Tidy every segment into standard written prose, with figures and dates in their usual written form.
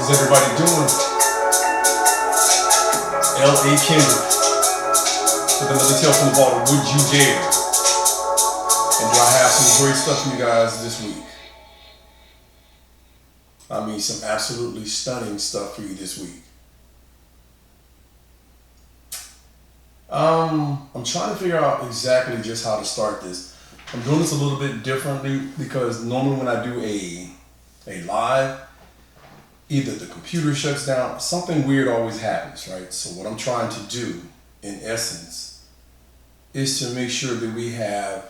How's everybody doing? L.A. Kendrick with another tale from the ball. Would you dare? And do I have some great stuff for you guys this week? I mean, some absolutely stunning stuff for you this week. I'm trying to figure out exactly just how to start this. I'm doing this a little bit differently because normally when I do a live, either the computer shuts down, something weird always happens, right? So what I'm trying to do, in essence, is to make sure that we have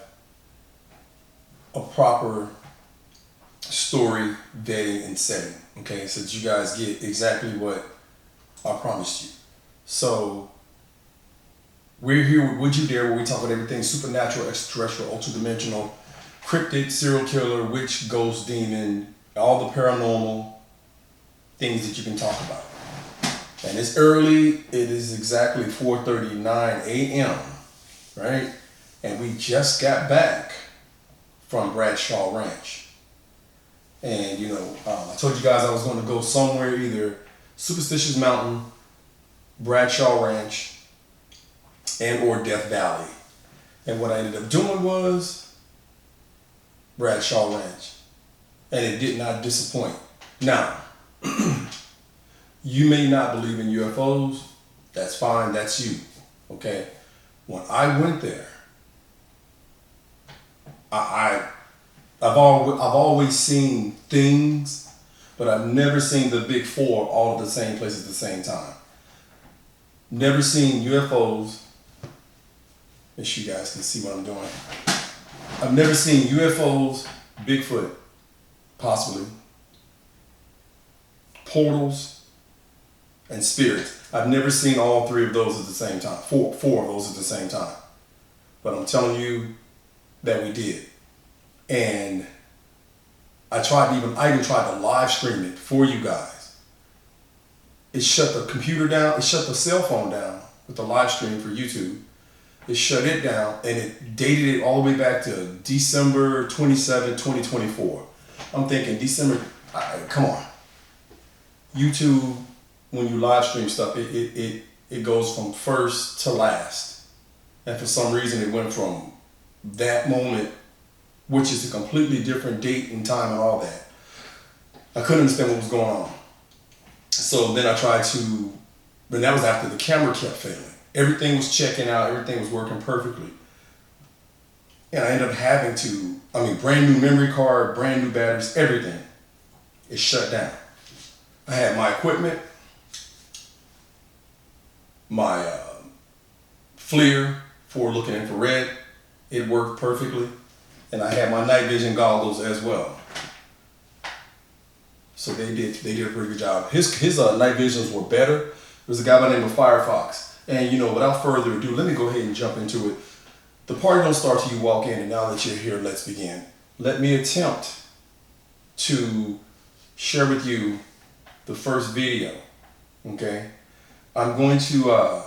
a proper story, vetting, and setting, okay? So that you guys get exactly what I promised you. So we're here with Would You Dare, where we talk about everything supernatural, extraterrestrial, ultra-dimensional, cryptid, serial killer, witch, ghost, demon, all the paranormal things that you can talk about. And it's early. It is exactly 4:39 a.m., right? And we just got back from Bradshaw Ranch. And, I told you guys I was going to go somewhere, either Superstitious Mountain, Bradshaw Ranch, and or Death Valley. And what I ended up doing was Bradshaw Ranch. And it did not disappoint. Now, you may not believe in UFOs. That's fine. That's you. Okay? When I went there, I've always seen things, but I've never seen the big four all at the same place at the same time. Never seen UFOs. Make sure you guys can see what I'm doing. I've never seen UFOs, Bigfoot, possibly, portals, and spirits. I've never seen all three of those at the same time. Four of those at the same time. But I'm telling you that we did. And I even tried to live stream it for you guys. It shut the computer down. It shut the cell phone down with the live stream for YouTube. It shut it down, and it dated it all the way back to December 27, 2024. I'm thinking December, come on. YouTube, when you live stream stuff, it goes from first to last. And for some reason, it went from that moment, which is a completely different date and time and all that. I couldn't understand what was going on. So then I tried to, but that was after the camera kept failing. Everything was checking out, everything was working perfectly. And I ended up having to, brand new memory card, brand new batteries, everything. It shut down. I had my equipment, my FLIR for looking infrared. It worked perfectly. And I had my night vision goggles as well. So they did a pretty good job. His night visions were better. There's a guy by the name of Firefox. And without further ado, let me go ahead and jump into it. The party don't start till you walk in, and now that you're here, let's begin. Let me attempt to share with you the first video, okay? I'm going to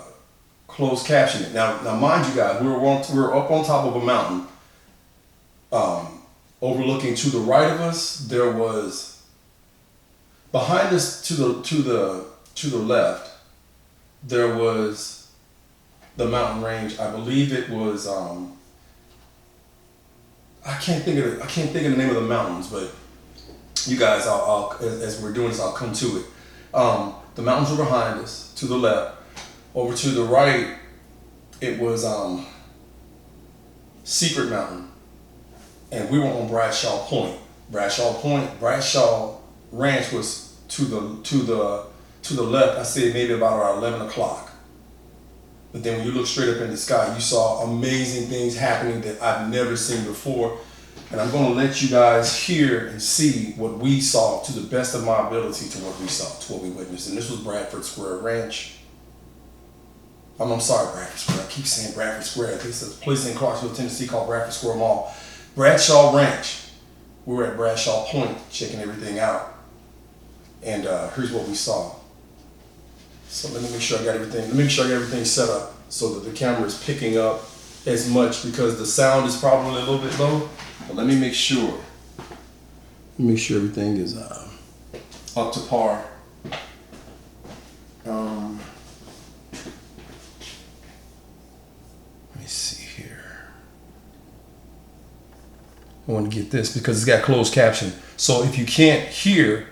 close caption it. Now mind you guys, we're up on top of a mountain, overlooking to the right of us. There was, behind us to the left, there was the mountain range. I believe it was I can't think of the name of the mountains, but you guys, I'll as we're doing this, I'll come to it. The mountains were behind us to the left. Over to the right, it was Secret Mountain, and we were on Bradshaw Point. Bradshaw Ranch was to the left. I say maybe about around 11 o'clock. But then when you look straight up in the sky, you saw amazing things happening that I've never seen before. And I'm going to let you guys hear and see what we saw to the best of my ability, to what we saw, to what we witnessed. And this was Bradford Square Ranch. I'm sorry, Bradford Square. I keep saying Bradford Square. This is a place in Clarksville, Tennessee called Bradford Square Mall. Bradshaw Ranch. We were at Bradshaw Point checking everything out. And here's what we saw. So let me make sure I got everything set up so that the camera is picking up as much, because the sound is probably a little bit low. But let me make sure everything is up to par. I want to get this because it's got closed caption. So if you can't hear,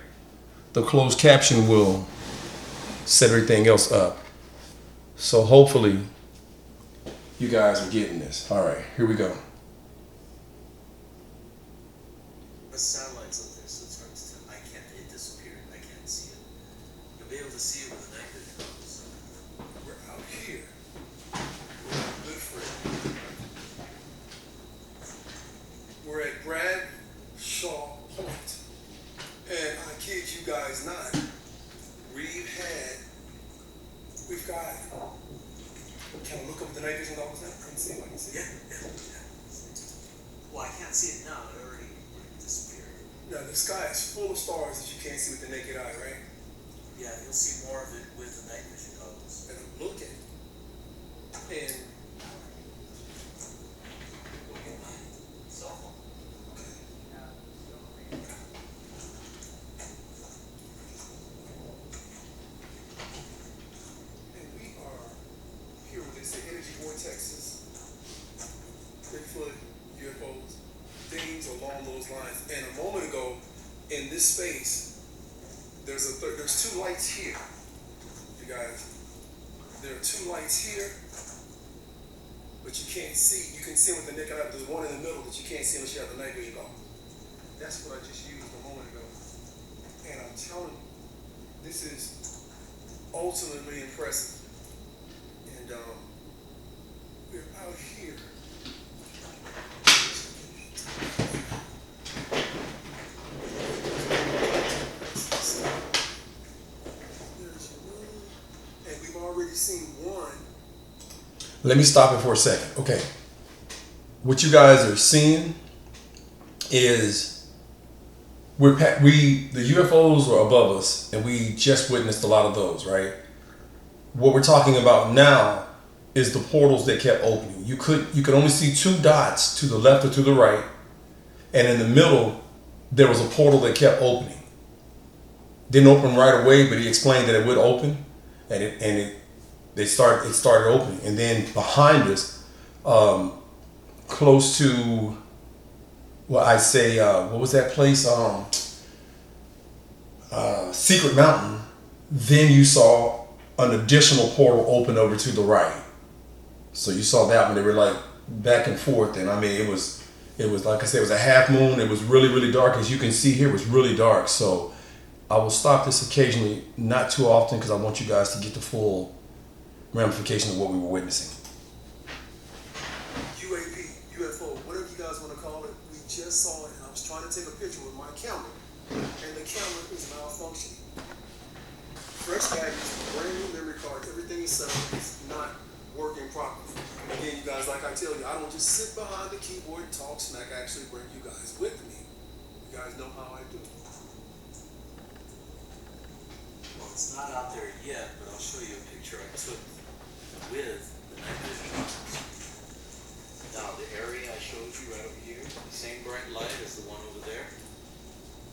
the closed caption will set everything else up. So hopefully you guys are getting this. All right, here we go. The satellite's up there, so it's hard to tell. It disappeared. I can't see it. You'll be able to see it with the night vision goggles. We're out here. Good friend. We're at Bradshaw Point. And I kid you guys not, we've got, can I look up the night vision goggles now? I can see it, I can see it. Yeah. Well, I can't see it now. It already disappeared. Now, the sky is full of stars that you can't see with the naked eye, right? Yeah, you'll see more of it with the night vision goggles. And I'm looking. And Look at my cell phone. and we are here with this energy vortexes, Bigfoot, UFOs, things along those lines. And a moment ago, in this space, there's two lights here. You guys, there are two lights here, but you can't see. You can see with the naked eye. There's one in the middle that you can't see unless you have the night vision goggles. That's what I just used a moment ago. And I'm telling you, this is ultimately impressive. And we're out here. There's one, and we've already seen one. Let me stop it for a second. Okay. What you guys are seeing is the UFOs are above us, and we just witnessed a lot of those, right? What we're talking about now is the portals that kept opening. You could only see two dots to the left or to the right, and in the middle there was a portal that kept opening. Didn't open right away, but he explained that it would open, and it started opening, and then behind us, close to, what was that place? Secret Mountain. Then you saw an additional portal open over to the right. So you saw that when they were like back and forth, and I mean it was like I said, it was a half moon. It was really, really dark. As you can see here, it was really dark. So I will stop this occasionally, not too often, because I want you guys to get the full ramification of what we were witnessing. UAP, UFO, whatever you guys want to call it, we just saw it, and I was trying to take a picture with my camera, and the camera is malfunctioning. Fresh baggage, brand new memory cards, everything is set up, is not working properly. Again, you guys, like I tell you, I don't just sit behind the keyboard and talk smack. I actually bring you guys with me. You guys know how I do it. Well, it's not out there yet, but I'll show you a picture I took with the night vision goggles. Now, the area I showed you right over here, the same bright light as the one over there,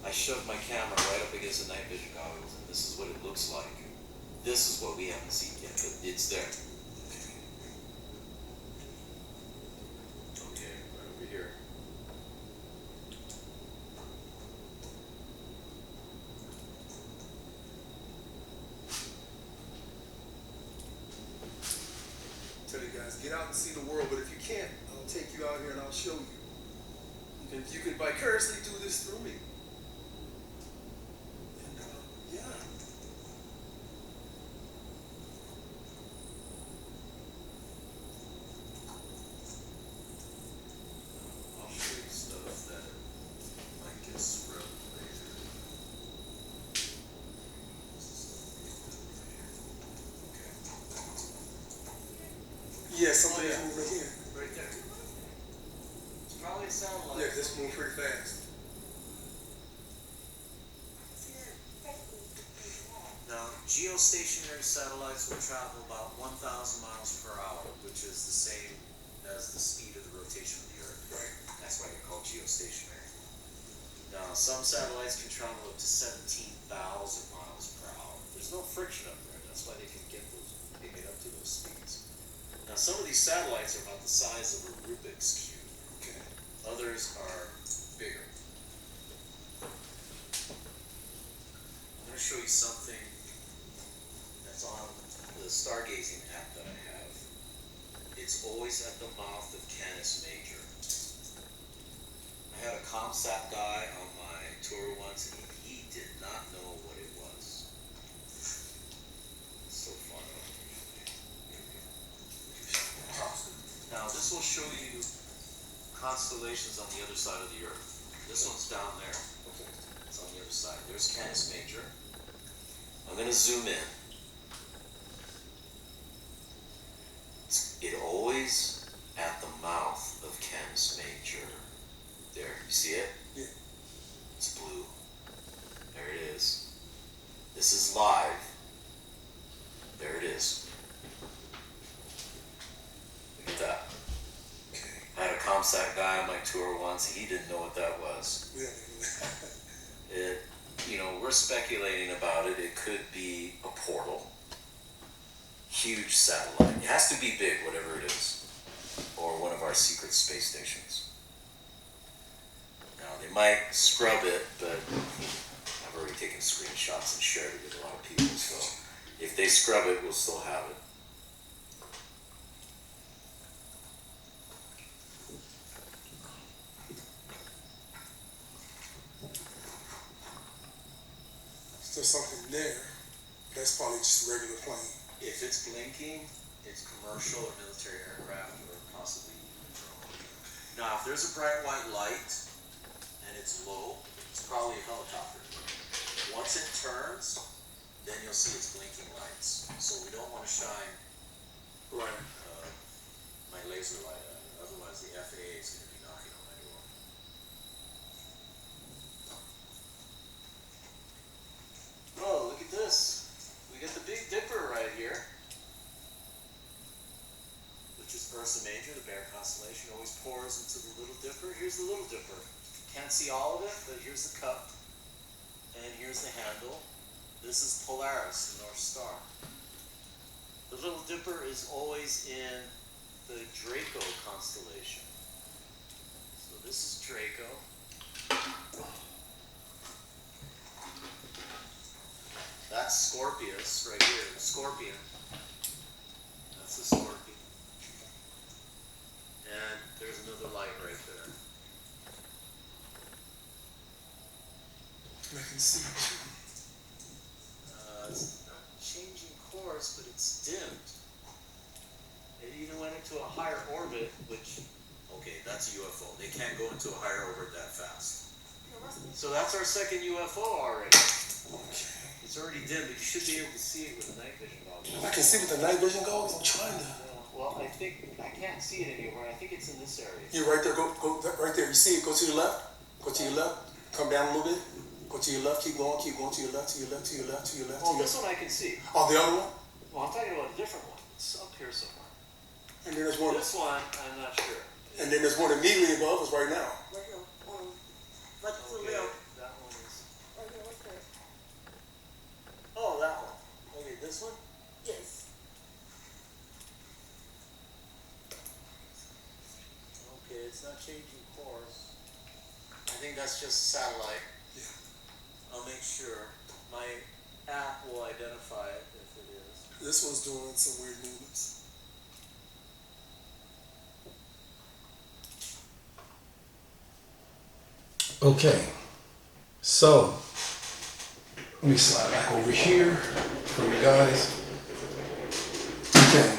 I shoved my camera right up against the night vision goggles, and this is what it looks like. This is what we haven't seen yet, but it's there. Okay, right over here. Tell you guys, get out and see the world, but if you can't, I'll take you out here and I'll show you. You can vicariously do this through me. And yeah. I'll show you stuff that might get spread later. Yeah, something is moving here. Right there. It's probably a satellite. Yeah, this moving pretty fast. Now, geostationary satellites will travel about 1,000 miles per hour, which is the same as the speed of the rotation of the Earth. Right. That's why they're called geostationary. Now, some satellites can travel up to 17,000 miles per hour. There's no friction up there. That's why they can get up to those speeds. Now, some of these satellites are about the size of a Rubik's Cube. Okay. Others are bigger. I'm going to show you something that's on the stargazing app that I have. It's always at the mouth of Canis Major. I had a ComSat guy on my tour once, and he did not know what it was. It's so far out. Now this will show you constellations on the other side of the Earth. This one's down there. It's on the other side. There's Canis Major. I'm going to zoom in. It always at the mouth of Canis Major. There, you see it? Yeah. It's blue. There it is. This is live. There it is. Look at that. Okay. I had a ComSat guy on my tour once. He didn't know what that was. Yeah. We're speculating about it. It could be a portal. Huge satellite. It has to be big, whatever it is. Or one of our secret space stations. Now, they might scrub it, but I've already taken screenshots and shared it with a lot of people, so if they scrub it, we'll still have it. There's something there. That's probably just a regular plane. If it's blinking, it's commercial or military aircraft or possibly even a drone. Now, if there's a bright white light and it's low, it's probably a helicopter. Once it turns, then you'll see its blinking lights. So we don't want to shine my laser light at it. Otherwise, the FAA is going to be knocking on my door. Oh, look at this. We got the Big Dipper right here, which is Ursa Major, the Bear constellation. Always pours into the Little Dipper. Here's the Little Dipper. Can't see all of it, but here's the cup, and here's the handle. This is Polaris, the North Star. The Little Dipper is always in the Draco constellation. So this is Draco. That's Scorpius right here, Scorpion. That's the Scorpion. And there's another light right there. I can see it. It's not changing course, but it's dimmed. It even went into a higher orbit, which, okay, that's a UFO. They can't go into a higher orbit that fast. So that's our second UFO already. Okay. It's already dim, but you should be able to see it with a night vision goggles. I can see with the night vision goggles. I'm trying to. Well, I think I can't see it anywhere. I think it's in this area. You're right there. Go right there. You see it? Go to the left. Go to your left. Come down a little bit. Go to your left. Keep going. Keep going to your left. To your left. To your left. To your left. Oh, this one I can see. Oh, the other one. Well, I'm talking about a different one. It's up here somewhere. And then there's one. This one, I'm not sure. And then there's one immediately above us right now. Right here. Right to the Okay, left. that one is. Right here. What's that? Oh, that one. Okay, this one? Yes. Okay, it's not changing course. I think that's just a satellite. Yeah. I'll make sure. My app will identify it if it is. This one's doing some weird movements. Okay, so let me slide back over here for you guys. Okay,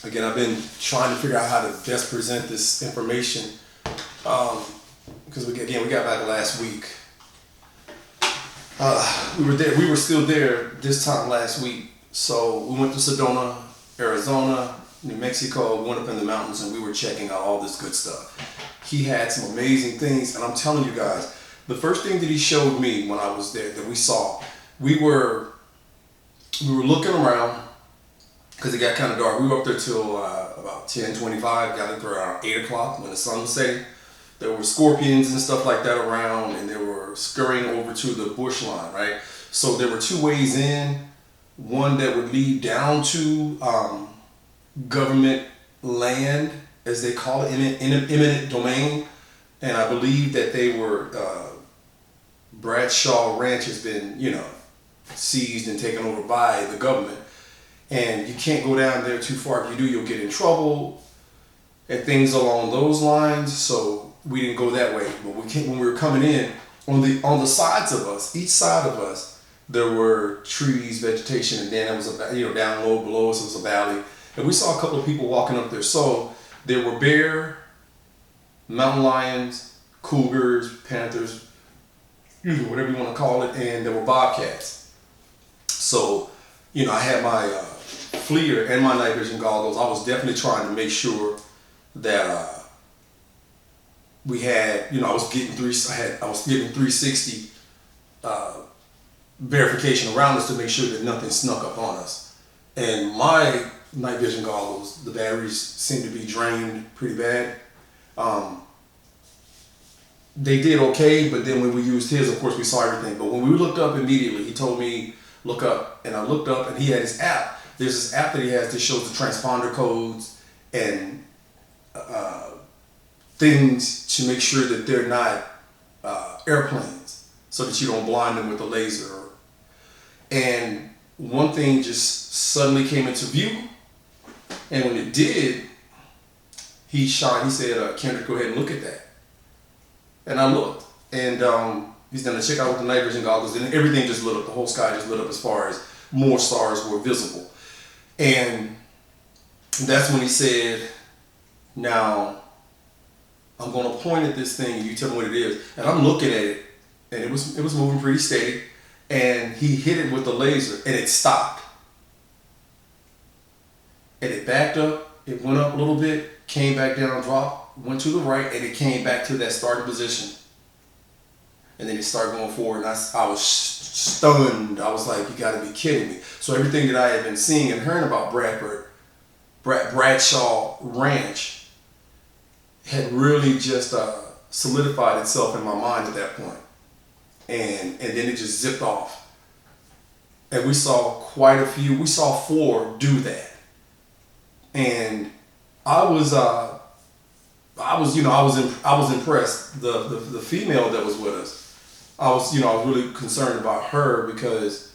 again, I've been trying to figure out how to best present this information because we got back last week. We were still there this time last week, so we went to Sedona, Arizona, New Mexico. We went up in the mountains and we were checking out all this good stuff. He had some amazing things, and I'm telling you guys, the first thing that he showed me when I was there that we saw, we were looking around because it got kind of dark. We were up there till about 10:25, got up there around 8 o'clock when the sun was setting. There were scorpions and stuff like that around, and they were scurrying over to the bush line, right? So there were two ways in, one that would lead down to government land, as they call it, eminent domain, and I believe that they were Bradshaw Ranch has been, seized and taken over by the government, and you can't go down there too far. If you do, you'll get in trouble and things along those lines. So we didn't go that way. But when we were coming in, on the sides of us, each side of us, there were trees, vegetation, and then it was down low below us it was a valley, and we saw a couple of people walking up there. So there were bear, mountain lions, cougars, panthers, whatever you want to call it, and there were bobcats. So, I had my FLIR and my night vision goggles. I was definitely trying to make sure that we had, I was getting 360 verification around us to make sure that nothing snuck up on us. And my night vision goggles, the batteries seemed to be drained pretty bad. They did okay, but then when we used his, of course, we saw everything. But when we looked up immediately, he told me, look up, and I looked up, and he had his app. There's this app that he has that shows the transponder codes and things to make sure that they're not airplanes, so that you don't blind them with a laser. And one thing just suddenly came into view, and when it did, he said, Kendrick, go ahead and look at that. And I looked, and he's gonna check out with the night vision goggles, and everything just lit up. The whole sky just lit up as far as more stars were visible. And that's when he said, now I'm gonna point at this thing and you tell me what it is. And I'm looking at it, and it was moving pretty steady, and he hit it with the laser and it stopped. And it backed up, it went up a little bit, came back down, dropped, went to the right, and it came back to that starting position. And then it started going forward, and I was stunned. I was like, you gotta be kidding me. So everything that I had been seeing and hearing about Bradshaw Ranch had really just solidified itself in my mind at that point. And then it just zipped off. And we saw we saw 4 do that. And I was impressed. The female that was with us, I was really concerned about her, because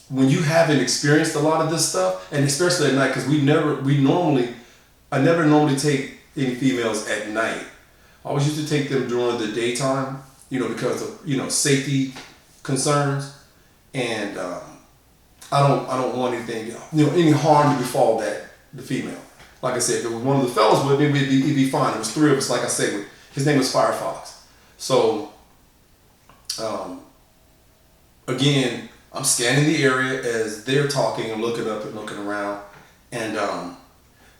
when you haven't experienced a lot of this stuff, and especially at night, because I never normally take any females at night. I always used to take them during the daytime, because of safety concerns, and I don't want anything, any harm to befall the female. Like I said, if it was one of the fellas with me, it'd be fine. It was 3 of us, like I said. His name was Firefox. So, again, I'm scanning the area as they're talking and looking up and looking around. And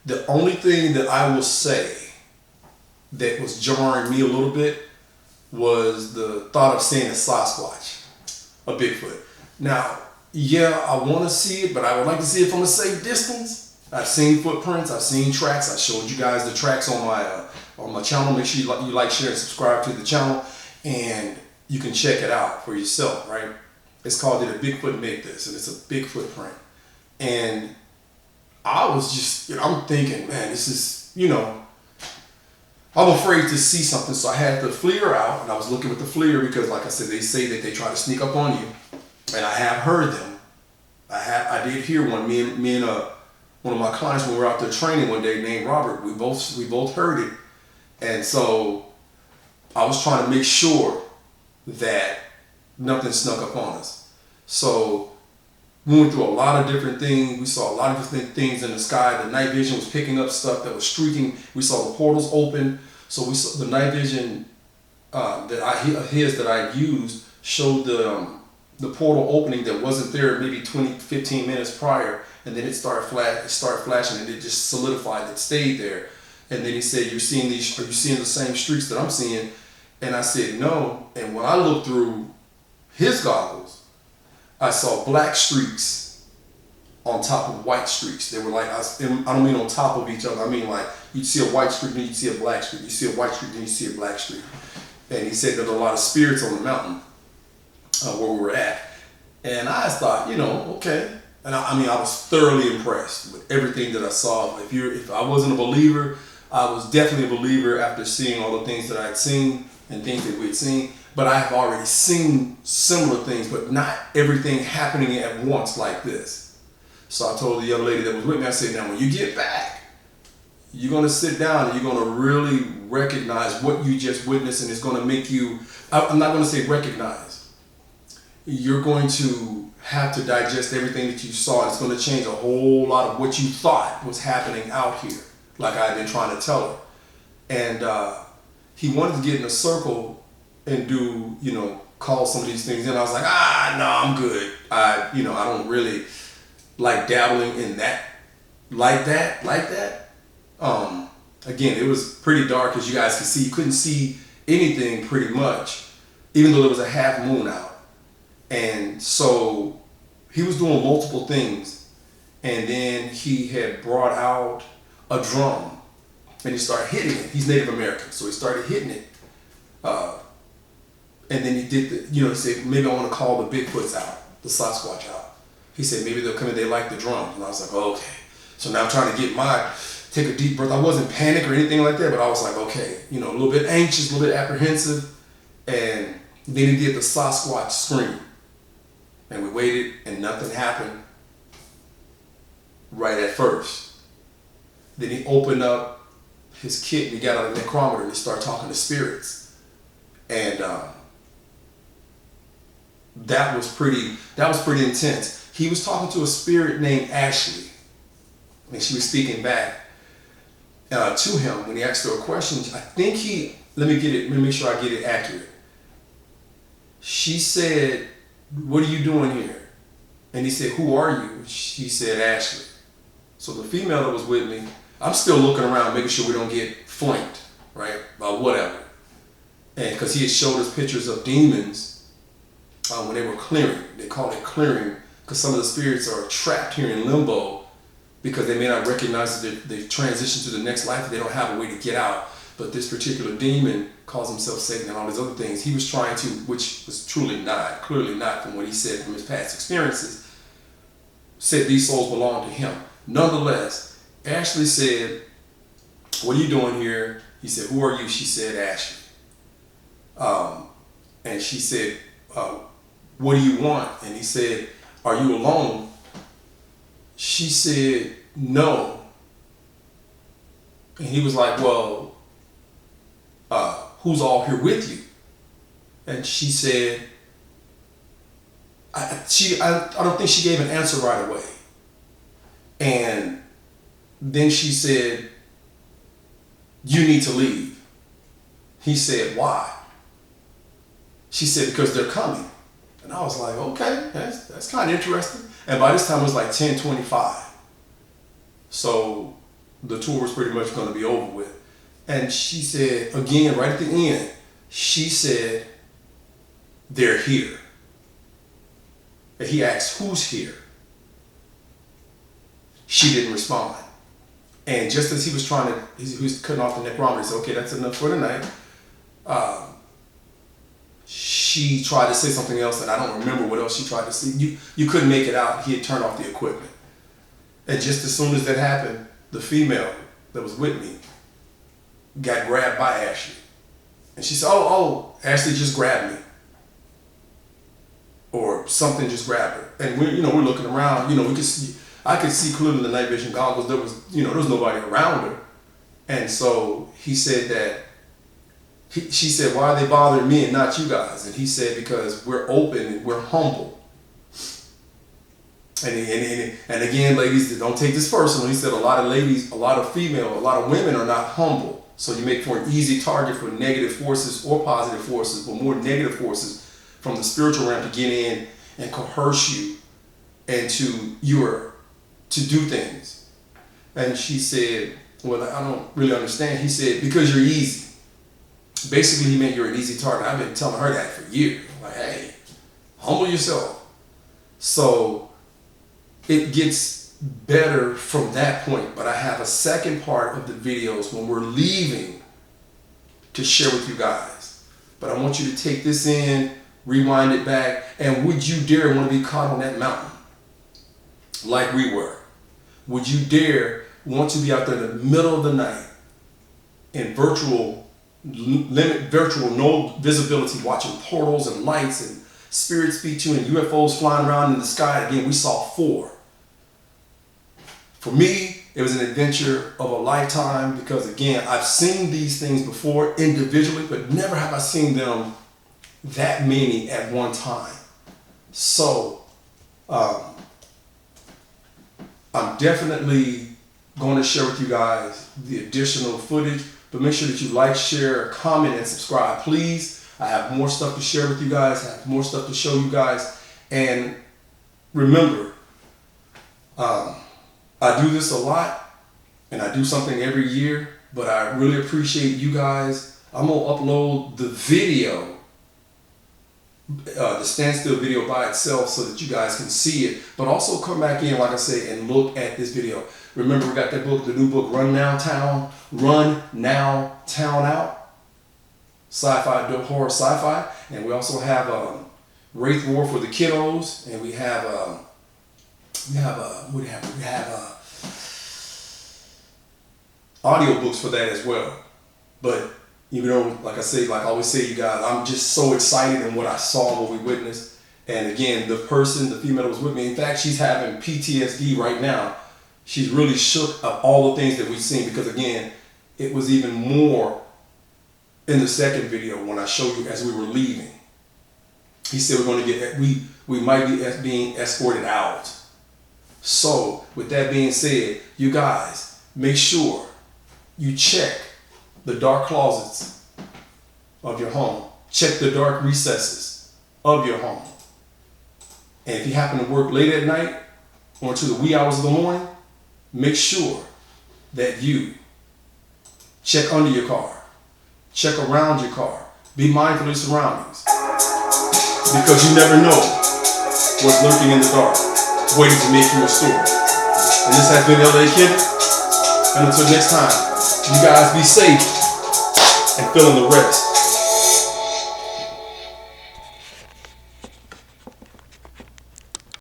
the only thing that I will say that was jarring me a little bit was the thought of seeing a Sasquatch, a Bigfoot. Now, yeah, I want to see it, but I would like to see it from a safe distance. I've seen footprints, I've seen tracks. I showed you guys the tracks on my channel. Make sure you like, share, and subscribe to the channel, and you can check it out for yourself, right? It's called Did a Bigfoot Make This? And it's a big footprint. And I was just, I'm thinking, man, this is, I'm afraid to see something. So I had the FLIR out, and I was looking with the FLIR because, like I said, they say that they try to sneak up on you. And I have heard them. I did hear one. Me and one of my clients, when we were out there training one day, named Robert, we both heard it. And so I was trying to make sure that nothing snuck up on us. So we went through a lot of different things. We saw a lot of different things in the sky. The night vision was picking up stuff that was streaking. We saw the portals open. So we saw the night vision that I used showed the portal opening that wasn't there maybe 15 minutes prior, and then it started flashing, and it just solidified. It stayed there. And then he said, are you seeing the same streaks that I'm seeing? And I said, no. And when I looked through his goggles, I saw black streaks on top of white streaks. They were like, I don't mean on top of each other. I mean like you'd see a white streak, then you'd see a black streak. You see a white streak, then you see a black streak. And he said there were a lot of spirits on the mountain where we were at. And I thought, okay. And I was thoroughly impressed with everything that I saw. If I wasn't a believer, I was definitely a believer after seeing all the things that I had seen and things that we had seen. But I have already seen similar things, but not everything happening at once like this. So I told the young lady that was with me, I said, now when you get back, you're going to sit down and you're going to really recognize what you just witnessed, and it's going to make you, I'm not going to say recognize. You're going to have to digest everything that you saw. It's going to change a whole lot of what you thought was happening out here, like I had been trying to tell her. And he wanted to get in a circle and do, call some of these things in. I was like, no, I'm good. I don't really like dabbling in that, like that. Again, it was pretty dark, as you guys can see. You couldn't see anything pretty much, even though there was a half moon out. And so he was doing multiple things. And then he had brought out a drum and he started hitting it. He's Native American, so he started hitting it. And then he did he said, maybe I want to call the Bigfoots out, the Sasquatch out. He said, maybe they'll come in, they like the drums. And I was like, okay. So now I'm trying to take a deep breath. I wasn't panicked or anything like that, but I was like, okay, a little bit anxious, a little bit apprehensive. And then he did the Sasquatch scream. And we waited and nothing happened right at first. Then he opened up his kit and he got out a necrometer and he started talking to spirits. And that was pretty intense. He was talking to a spirit named Ashley, and she was speaking back to him when he asked her a question. I think let me make sure I get it accurate. She said, "What are you doing here?" And he said, "Who are you?" She said, "Ashley." So the female that was with me, I'm still looking around, making sure we don't get flanked, right, by whatever. And because he had showed us pictures of demons when they were clearing. They call it clearing because some of the spirits are trapped here in limbo because they may not recognize that they've transitioned to the next life. They don't have a way to get out. But this particular demon calls himself Satan and all these other things. He was trying to, which was clearly not from what he said from his past experiences, said these souls belong to him. Nonetheless, Ashley said, "What are you doing here?" He said, "Who are you?" She said, "Ashley." And she said, "What do you want?" And he said, "Are you alone?" She said, "No." And he was like, "Well, who's all here with you?" And she said, I don't think she gave an answer right away. And then she said, "You need to leave." He said, "Why?" She said, "Because they're coming." And I was like, okay, that's kind of interesting. And by this time it was like 10:25. So the tour was pretty much going to be over with. And she said, again, right at the end, she said, "They're here." And he asked, "Who's here?" She didn't respond. And just as he was he was cutting off the necrometer, he said, "Okay, that's enough for tonight." She tried to say something else, and I don't remember what else she tried to say. You couldn't make it out. He had turned off the equipment. And just as soon as that happened, the female that was with me got grabbed by Ashley. And she said, oh, Ashley just grabbed me. Or something just grabbed her. And we're looking around, I could see clearly in the night vision goggles, there was nobody around her. And so he said that, she said, "Why are they bothering me and not you guys?" And he said, "Because we're open and we're humble." And again, ladies, don't take this personal. He said a lot of women are not humble. So you make for an easy target for negative forces or positive forces, but more negative forces from the spiritual realm to get in and coerce you and to do things. And she said, "Well, I don't really understand." He said, "Because you're easy." Basically, he meant you're an easy target. I've been telling her that for years. Like, hey, humble yourself. So it gets better from that point. But I have a second part of the videos when we're leaving to share with you guys. But I want you to take this in, rewind it back, and would you dare want to be caught on that mountain like we were? Would you dare want to be out there in the middle of the night in virtual, virtual, no visibility, watching portals and lights and spirits speak to you and UFOs flying around in the sky. Again, we saw 4. For me, it was an adventure of a lifetime because, again, I've seen these things before individually, but never have I seen them that many at one time. So, I'm definitely going to share with you guys the additional footage, but make sure that you like, share, comment, and subscribe, please. I have more stuff to share with you guys. I have more stuff to show you guys. And remember, I do this a lot, and I do something every year, but I really appreciate you guys. I'm going to upload the video, the standstill video by itself so that you guys can see it, but also come back in, like I say, and look at this video. Remember, we got that book, the new book, Run Now, Town Out. Sci-fi, dope horror sci-fi. And we also have Wraith War for the kiddos, and we have audiobooks for that as well. But you know, like I say, like I always say, you guys, I'm just so excited in what I saw and what we witnessed. And again, the female that was with me, in fact, she's having PTSD right now. She's really shook of all the things that we've seen, because again, it was even more in the second video when I showed you as we were leaving. He said we're going to get, we might be being escorted out. So with that being said, you guys, make sure you check the dark closets of your home. Check the dark recesses of your home. And if you happen to work late at night or into the wee hours of the morning, make sure that you check under your car. Check around your car. Be mindful of your surroundings, because you never know what's lurking in the dark, waiting to make you a story. And this has been LA Kid. And until next time, you guys be safe and fill in the rest.